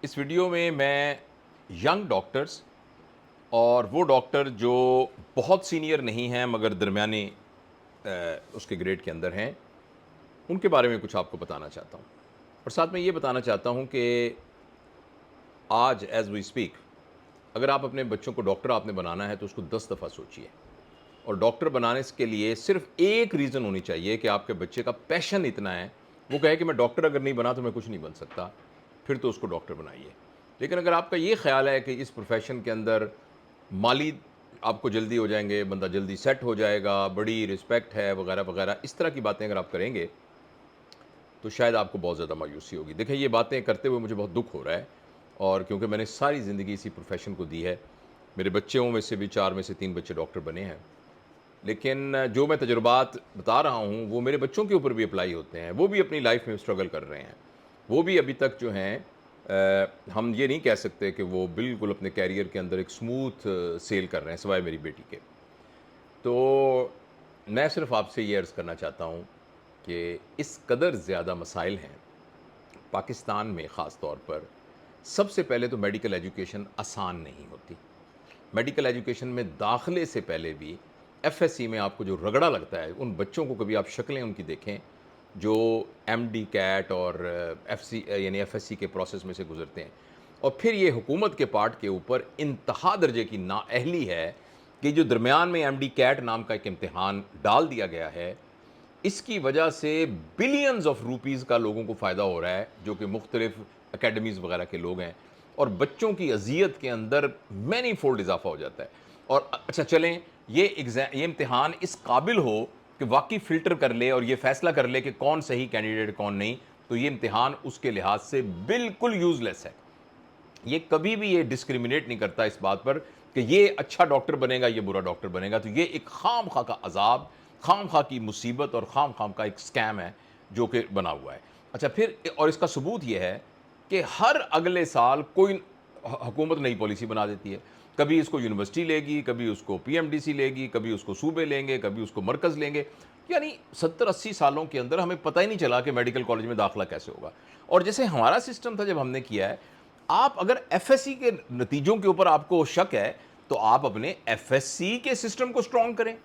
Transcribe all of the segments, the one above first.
اس video میں young doctors اور وہ ڈاکٹر جو بہت سینئر نہیں ہیں مگر درمیانی اس کے گریڈ کے اندر ہیں، ان کے بارے میں کچھ آپ کو بتانا چاہتا ہوں، اور ساتھ میں یہ بتانا چاہتا ہوں کہ آج ایز وی اسپیک اگر آپ اپنے بچوں کو ڈاکٹر آپ نے بنانا ہے تو اس کو 10 دفعہ سوچیے، اور ڈاکٹر بنانے کے لیے صرف ایک ریزن ہونی چاہیے کہ آپ کے بچے کا پیشن اتنا ہے، وہ کہے کہ میں ڈاکٹر اگر نہیں بنا تو میں کچھ نہیں بن سکتا، پھر تو اس کو ڈاکٹر بنائیے۔ لیکن اگر آپ کا یہ خیال ہے کہ اس پروفیشن کے اندر مالی آپ کو جلدی ہو جائیں گے، بندہ جلدی سیٹ ہو جائے گا، بڑی رسپیکٹ ہے وغیرہ وغیرہ، اس طرح کی باتیں اگر آپ کریں گے تو شاید آپ کو بہت زیادہ مایوسی ہوگی۔ دیکھیں، یہ باتیں کرتے ہوئے مجھے بہت دکھ ہو رہا ہے، اور کیونکہ میں نے ساری زندگی اسی پروفیشن کو دی ہے، میرے بچوں میں سے بھی 4 میں سے 3 بچے ڈاکٹر بنے ہیں، لیکن جو میں تجربات بتا رہا ہوں وہ میرے بچوں کے اوپر بھی اپلائی ہوتے ہیں، وہ بھی اپنی لائف میں اسٹرگل کر رہے ہیں، وہ بھی ابھی تک جو ہیں ہم یہ نہیں کہہ سکتے کہ وہ بالکل اپنے کیریئر کے اندر ایک سموتھ سیل کر رہے ہیں سوائے میری بیٹی کے۔ تو میں صرف آپ سے یہ عرض کرنا چاہتا ہوں کہ اس قدر زیادہ مسائل ہیں پاکستان میں، خاص طور پر سب سے پہلے تو میڈیکل ایجوکیشن آسان نہیں ہوتی۔ میڈیکل ایجوکیشن میں داخلے سے پہلے بھی ایف ایس سی میں آپ کو جو رگڑا لگتا ہے، ان بچوں کو کبھی آپ شکلیں ان کی دیکھیں جو ایم ڈی کیٹ اور ایف سی یعنی ایف ایس سی کے پروسیس میں سے گزرتے ہیں، اور پھر یہ حکومت کے پارٹ کے اوپر انتہا درجے کی نااہلی ہے کہ جو درمیان میں ایم ڈی کیٹ نام کا ایک امتحان ڈال دیا گیا ہے، اس کی وجہ سے بلینز آف روپیز کا لوگوں کو فائدہ ہو رہا ہے جو کہ مختلف اکیڈمیز وغیرہ کے لوگ ہیں، اور بچوں کی اذیت کے اندر مینی فولڈ اضافہ ہو جاتا ہے۔ اور اچھا چلیں، یہ امتحان اس قابل ہو کہ واقعی فلٹر کر لے اور یہ فیصلہ کر لے کہ کون صحیح کینڈیڈیٹ کون نہیں، تو یہ امتحان اس کے لحاظ سے بالکل یوز لیس ہے۔ یہ کبھی بھی یہ ڈسکریمنیٹ نہیں کرتا اس بات پر کہ یہ اچھا ڈاکٹر بنے گا، یہ برا ڈاکٹر بنے گا، تو یہ ایک خام خواہ کا عذاب، خام خواہ کی مصیبت اور خام خواہ کا ایک سکیم ہے جو کہ بنا ہوا ہے۔ اچھا پھر، اور اس کا ثبوت یہ ہے کہ ہر اگلے سال کوئی حکومت نئی پالیسی بنا دیتی ہے، کبھی اس کو یونیورسٹی لے گی، کبھی اس کو پی ایم ڈی سی لے گی، کبھی اس کو صوبے لیں گے، کبھی اس کو مرکز لیں گے، یعنی 70-80 سالوں کے اندر ہمیں پتہ ہی نہیں چلا کہ میڈیکل کالج میں داخلہ کیسے ہوگا۔ اور جیسے ہمارا سسٹم تھا جب ہم نے کیا ہے، آپ اگر ایف ایس سی کے نتیجوں کے اوپر آپ کو شک ہے تو آپ اپنے ایف ایس سی کے سسٹم کو سٹرونگ کریں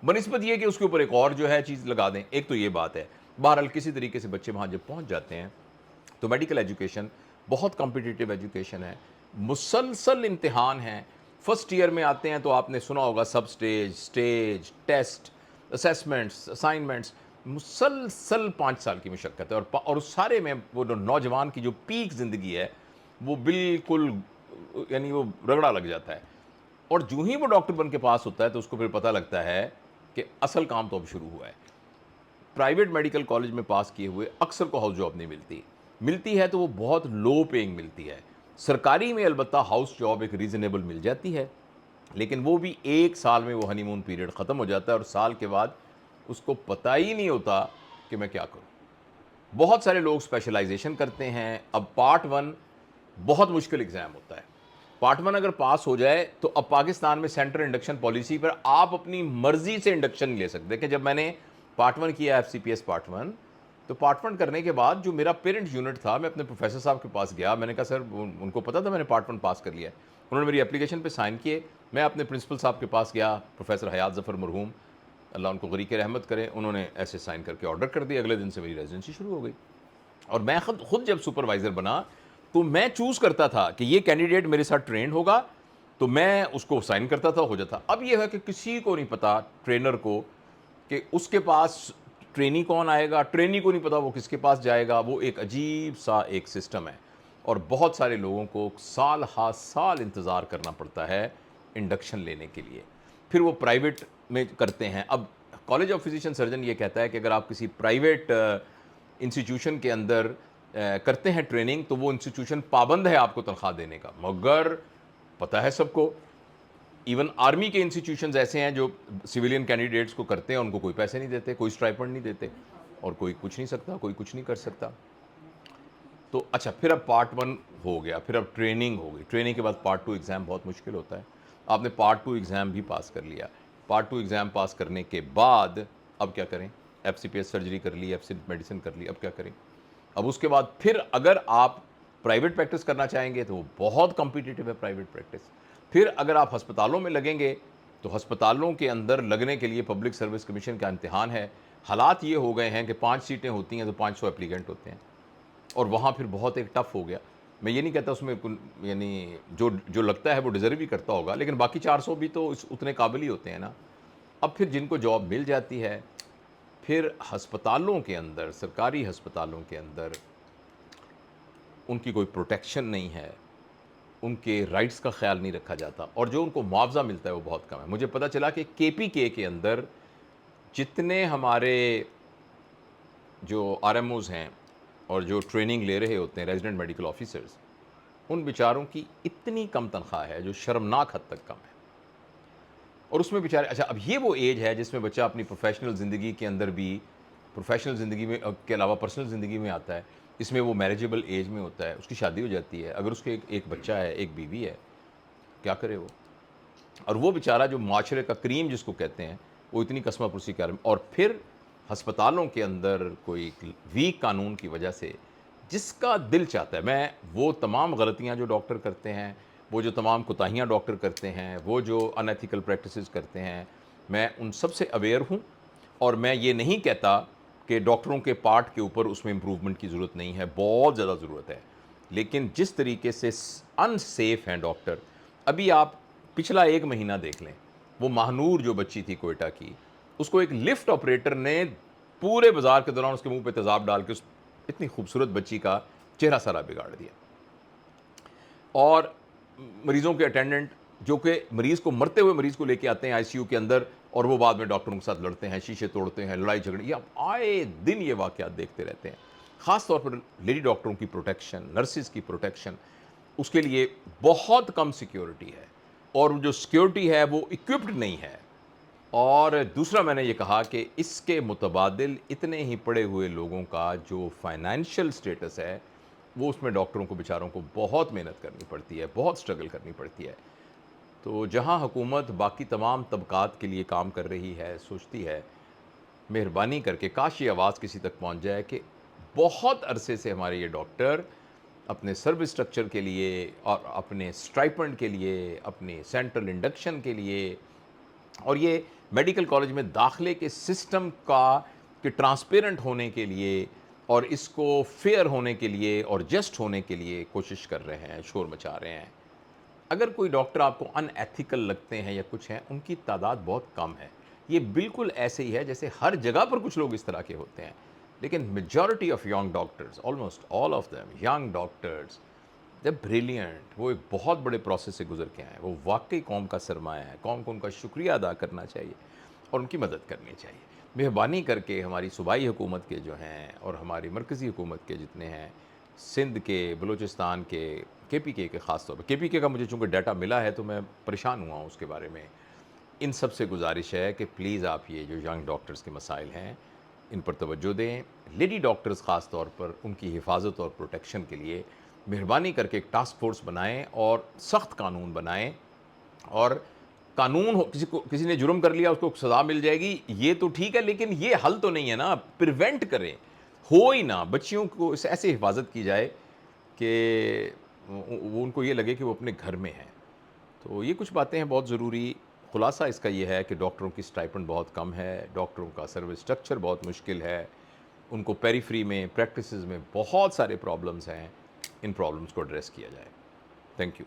بنسبت یہ کہ اس کے اوپر ایک اور جو ہے چیز لگا دیں۔ ایک تو یہ بات ہے، بہرحال کسی طریقے سے بچے وہاں جب پہنچ جاتے ہیں تو میڈیکل ایجوکیشن بہت کمپٹیٹیو ایجوکیشن ہے، مسلسل امتحان ہیں۔ فرسٹ ایئر میں آتے ہیں تو آپ نے سنا ہوگا سب سٹیج، ٹیسٹ، اسیسمنٹس، اسائنمنٹس، مسلسل 5 سال کی مشقت ہے، اور اس سارے میں وہ نوجوان کی جو پیک زندگی ہے وہ بالکل، یعنی وہ رگڑا لگ جاتا ہے، اور جو ہی وہ ڈاکٹر بن کے پاس ہوتا ہے تو اس کو پھر پتہ لگتا ہے کہ اصل کام تو اب شروع ہوا ہے۔ پرائیویٹ میڈیکل کالج میں پاس کیے ہوئے اکثر کو ہاؤس جاب نہیں ملتی ہے تو وہ بہت لو پیئنگ ملتی ہے۔ سرکاری میں البتہ ہاؤس جاب ایک ریزنیبل مل جاتی ہے، لیکن وہ بھی 1 سال میں وہ ہنی مون پیریڈ ختم ہو جاتا ہے، اور سال کے بعد اس کو پتہ ہی نہیں ہوتا کہ میں کیا کروں۔ بہت سارے لوگ اسپیشلائزیشن کرتے ہیں۔ اب پارٹ 1 بہت مشکل ایگزام ہوتا ہے، پارٹ 1 اگر پاس ہو جائے تو اب پاکستان میں سینٹر انڈکشن پالیسی پر آپ اپنی مرضی سے انڈکشن لے سکتے ہیں۔ کہ جب میں نے پارٹ 1 کیا F C P S part 1، تو پارٹ 1 کرنے کے بعد جو میرا پیرنٹ یونٹ تھا، میں اپنے پروفیسر صاحب کے پاس گیا، میں نے کہا سر، ان کو پتا تھا میں نے پارٹ 1 پاس کر لیا ہے، انہوں نے میری اپلیکیشن پہ سائن کیے، میں اپنے پرنسپل صاحب کے پاس گیا، پروفیسر حیات ظفر مرحوم، اللہ ان کو غریق رحمت کرے، انہوں نے ایسے سائن کر کے آرڈر کر دیا، اگلے دن سے میری ریزیڈنسی شروع ہو گئی۔ اور میں خود جب سپروائزر بنا تو میں چوز کرتا تھا کہ یہ کینڈیڈیٹ میرے ساتھ ٹرینڈ ہوگا تو میں اس کو سائن کرتا تھا، ہو جاتا۔ اب یہ ہے کہ کسی کو نہیں پتا، ٹرینر کو، کہ اس کے پاس ٹرینی کون آئے گا، ٹرینی کو نہیں پتا وہ کس کے پاس جائے گا۔ وہ ایک عجیب سا ایک سسٹم ہے، اور بہت سارے لوگوں کو سال ہا سال انتظار کرنا پڑتا ہے انڈکشن لینے کے لیے۔ پھر وہ پرائیویٹ میں کرتے ہیں۔ اب کالج آف فزیشین سرجن یہ کہتا ہے کہ اگر آپ کسی پرائیویٹ انسٹیٹیوشن کے اندر کرتے ہیں ٹریننگ تو وہ انسٹیٹیوشن پابند ہے آپ کو تنخواہ دینے کا، مگر پتہ ہے سب کو، ایون آرمی کے انسٹیٹیوشنز ایسے ہیں جو سویلین کینڈیڈیٹس کو کرتے ہیں، ان کو کوئی پیسے نہیں دیتے، کوئی اسٹرائپنڈ نہیں دیتے، اور کوئی کچھ نہیں سکتا، کوئی کچھ نہیں کر سکتا۔ تو اچھا، پھر اب پارٹ 1 ہو گیا، پھر اب ٹریننگ ہو گئی، ٹریننگ کے بعد پارٹ 2 ایگزام بہت مشکل ہوتا ہے۔ آپ نے پارٹ 2 ایگزام بھی پاس کر لیا، پارٹ 2 ایگزام پاس کرنے کے بعد اب کیا کریں؟ F C P S surgery کر لی، ایف سی میڈیسن کر لی، اب کیا کریں؟ اب اس کے بعد پھر اگر آپ پرائیویٹ پریکٹس کرنا چاہیں گے تو وہ بہت کمپیٹیٹیو ہے پرائیویٹ پریکٹس. پھر اگر آپ ہسپتالوں میں لگیں گے تو ہسپتالوں کے اندر لگنے کے لیے پبلک سروس کمیشن کا امتحان ہے. حالات یہ ہو گئے ہیں کہ 5 سیٹیں ہوتی ہیں تو 500 اپلیکینٹ ہوتے ہیں, اور وہاں پھر بہت ایک ٹف ہو گیا. میں یہ نہیں کہتا اس میں یعنی جو لگتا ہے وہ ڈیزرو بھی کرتا ہوگا, لیکن باقی 400 بھی تو اتنے قابل ہی ہوتے ہیں نا. اب پھر جن کو جاب مل جاتی ہے, پھر ہسپتالوں کے اندر, سرکاری ہسپتالوں کے اندر ان کی کوئی پروٹیکشن نہیں ہے, ان کے رائٹس کا خیال نہیں رکھا جاتا, اور جو ان کو معاوضہ ملتا ہے وہ بہت کم ہے. مجھے پتہ چلا کہ KPK کے اندر جتنے ہمارے جو RMOs ہیں اور جو ٹریننگ لے رہے ہوتے ہیں ریزیڈنٹ میڈیکل آفیسرز, ان بیچاروں کی اتنی کم تنخواہ ہے جو شرمناک حد تک کم ہے. اور اس میں بیچارے, اچھا اب یہ وہ ایج ہے جس میں بچہ اپنی پروفیشنل زندگی کے اندر بھی, پروفیشنل زندگی میں کے علاوہ پرسنل زندگی میں آتا ہے, اس میں وہ میریجیبل ایج میں ہوتا ہے, اس کی شادی ہو جاتی ہے, اگر اس کے ایک بچہ ہے, ایک بیوی ہے, کیا کرے وہ. اور وہ بیچارہ جو معاشرے کا کریم جس کو کہتے ہیں, وہ اتنی قسمہ پرسی کر, اور پھر ہسپتالوں کے اندر کوئی ویک قانون کی وجہ سے جس کا دل چاہتا ہے, میں وہ تمام غلطیاں جو ڈاکٹر کرتے ہیں, وہ جو تمام کوتاہیاں ڈاکٹر کرتے ہیں, وہ جو ان ایتھیکل پریکٹسز کرتے ہیں, میں ان سب سے اویئر ہوں. اور میں یہ نہیں کہتا کہ ڈاکٹروں کے پارٹ کے اوپر اس میں امپروومنٹ کی ضرورت نہیں ہے, بہت زیادہ ضرورت ہے. لیکن جس طریقے سے ان سیف ہیں ڈاکٹر, ابھی آپ پچھلا 1 مہینہ دیکھ لیں, وہ ماہنور جو بچی تھی کوئٹہ کی, اس کو ایک لفٹ آپریٹر نے پورے بازار کے دوران اس کے منہ پہ تیزاب ڈال کے اس اتنی خوبصورت بچی کا چہرہ سارا بگاڑ دیا. اور مریضوں کے اٹینڈنٹ جو کہ مریض کو, مرتے ہوئے مریض کو لے کے آتے ہیں ICU کے اندر, اور وہ بعد میں ڈاکٹروں کے ساتھ لڑتے ہیں, شیشے توڑتے ہیں, لڑائی جھگڑے, یہ آپ آئے دن یہ واقعات دیکھتے رہتے ہیں. خاص طور پر لیڈی ڈاکٹروں کی پروٹیکشن, نرسز کی پروٹیکشن, اس کے لیے بہت کم سیکیورٹی ہے, اور جو سیکیورٹی ہے وہ اکوپڈ نہیں ہے. اور دوسرا میں نے یہ کہا کہ اس کے متبادل اتنے ہی پڑے ہوئے لوگوں کا جو فائنینشیل سٹیٹس ہے, وہ اس میں ڈاکٹروں کو بیچاروں کو بہت محنت کرنی پڑتی ہے, بہت سٹرگل کرنی پڑتی ہے. تو جہاں حکومت باقی تمام طبقات کے لیے کام کر رہی ہے, سوچتی ہے, مہربانی کر کے کاش یہ آواز کسی تک پہنچ جائے کہ بہت عرصے سے ہمارے یہ ڈاکٹر اپنے سروس سٹرکچر کے لیے, اور اپنے سٹائپنڈ کے لیے, اپنے سینٹرل انڈکشن کے لیے, اور یہ میڈیکل کالج میں داخلے کے سسٹم کا کہ ٹرانسپیرنٹ ہونے کے لیے, اور اس کو فیئر ہونے کے لیے اور جسٹ ہونے کے لیے کوشش کر رہے ہیں, شور مچا رہے ہیں. اگر کوئی ڈاکٹر آپ کو ان ایتھیکل لگتے ہیں یا کچھ ہیں, ان کی تعداد بہت کم ہے. یہ بالکل ایسے ہی ہے جیسے ہر جگہ پر کچھ لوگ اس طرح کے ہوتے ہیں, لیکن majority of young doctors, almost all of them young doctors, they brilliant. وہ ایک بہت بڑے پروسیس سے گزر کے آئے ہیں, وہ واقعی قوم کا سرمایہ ہے. قوم کو ان کا شکریہ ادا کرنا چاہیے اور ان کی مدد کرنی چاہیے. مہربانی کر کے ہماری صوبائی حکومت کے جو ہیں اور ہماری مرکزی حکومت کے جتنے ہیں, سندھ کے, بلوچستان کے, KPK کے, خاص طور پہ KPK کا مجھے چونکہ ڈیٹا ملا ہے تو میں پریشان ہوا ہوں اس کے بارے میں, ان سب سے گزارش ہے کہ پلیز آپ یہ جو ینگ ڈاکٹرز کے مسائل ہیں ان پر توجہ دیں. لیڈی ڈاکٹرز خاص طور پر ان کی حفاظت اور پروٹیکشن کے لیے مہربانی کر کے ایک ٹاسک فورس بنائیں اور سخت قانون بنائیں. اور قانون ہو, کسی نے جرم کر لیا اس کو سزا مل جائے گی, یہ تو ٹھیک ہے, لیکن یہ حل تو نہیں ہے نا. پریونٹ کریں, ہو ہی نہ, بچیوں کو ایسے حفاظت کی جائے کہ وہ ان کو یہ لگے کہ وہ اپنے گھر میں ہیں. تو یہ کچھ باتیں ہیں بہت ضروری. خلاصہ اس کا یہ ہے کہ ڈاکٹروں کی سٹائپنڈ بہت کم ہے, ڈاکٹروں کا سروس سٹرکچر بہت مشکل ہے, ان کو پیریفری میں, پریکٹسز میں بہت سارے پرابلمز ہیں. ان پرابلمز کو ایڈریس کیا جائے. Thank you.